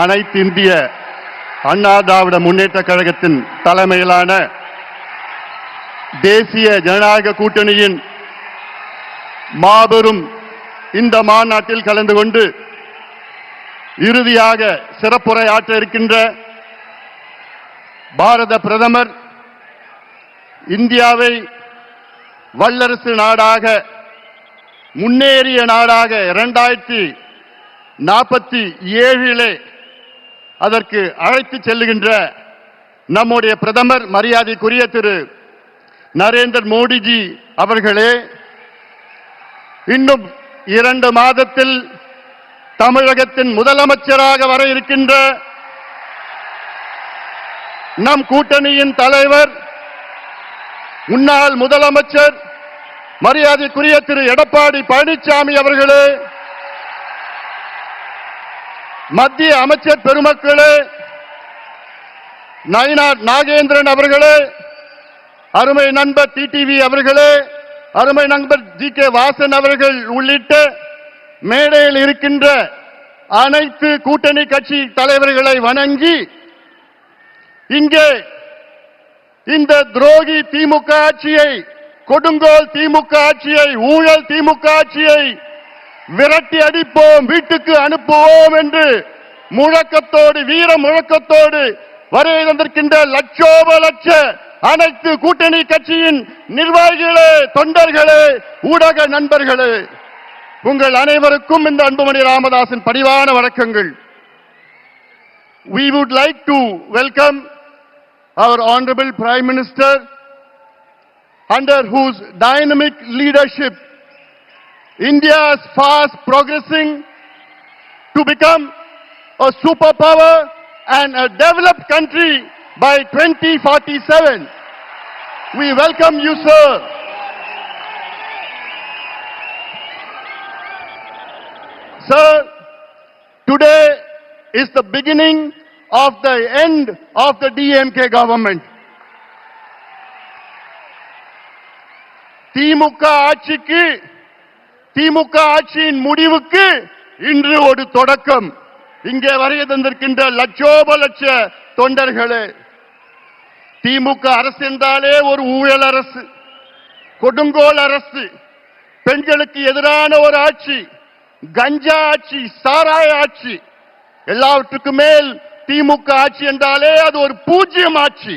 அனைத்து இந்திய அண்ணா திராவிட முன்னேற்ற கழகத்தின் தலைமையிலான தேசிய ஜனநாயக கூட்டணியின் மாபெரும் இந்த மாநாட்டில் கலந்து கொண்டு இறுதியாக சிறப்புரை ஆற்ற இருக்கின்ற பாரத பிரதமர் இந்தியாவை வல்லரசு நாடாக முன்னேறிய நாடாக 2047 அதற்கு அழைத்து செல்லுகின்ற நம்முடைய பிரதமர் மரியாதைக்குரிய திரு நரேந்திர மோடிஜி அவர்களே, இன்னும் 2 மாதத்தில் தமிழகத்தின் முதலமைச்சராக வர இருக்கின்ற நம் கூட்டணியின் தலைவர் முன்னாள் முதலமைச்சர் மரியாதைக்குரிய திரு எடப்பாடி பழனிசாமி அவர்களே, மத்திய அமைச்சர் பெருமக்களே, நயினார் நாகேந்திரன் அவர்களே, அருமை நண்பர் டிடிவி அவர்களே, அருமை நண்பர் ஜி.கே. வாசன் அவர்கள் உள்ளிட்ட மேடையில் இருக்கின்ற அனைத்து கூட்டணி கட்சி தலைவர்களை வணங்கி இங்கே இந்த துரோகி திமுக ஆட்சியை, கொடுங்கோல் திமுக ஆட்சியை, ஊழல் திமுக ஆட்சியை விரட்டி அடிப்போம், வீட்டுக்கு அனுப்புவோம் என்று முழக்கத்தோடு, வீர முழக்கத்தோடு வருகை தந்திருக்கின்ற லட்சோப லட்ச அனைத்து கூட்டணி கட்சியின் நிர்வாகிகளே, தொண்டர்களே, ஊடக நண்பர்களே, உங்கள் அனைவருக்கும் இந்த அன்புமணி ராமதாஸின் பணிவான வணக்கங்கள். We would like to welcome our Honorable Prime Minister, under whose dynamic leadership India is fast progressing to become a superpower and a developed country by 2047. We welcome you, sir. Sir, today is the beginning of the end of the DMK government. திமுக ஆட்சியின் முடிவுக்கு இன்று ஒரு தொடக்கம். இங்கே வருகை தந்திருக்கின்ற லட்சோப லட்ச தொண்டர்களே, திமுக அரசு என்றாலே ஒரு ஊழல் அரசு, கொடுங்கோல் அரசு, பெண்களுக்கு எதிரான ஒரு ஆட்சி, கஞ்சா ஆட்சி, சாராய ஆட்சி, எல்லாவற்றுக்கும் மேல் திமுக ஆட்சி என்றாலே அது ஒரு பூஜ்யம் ஆட்சி.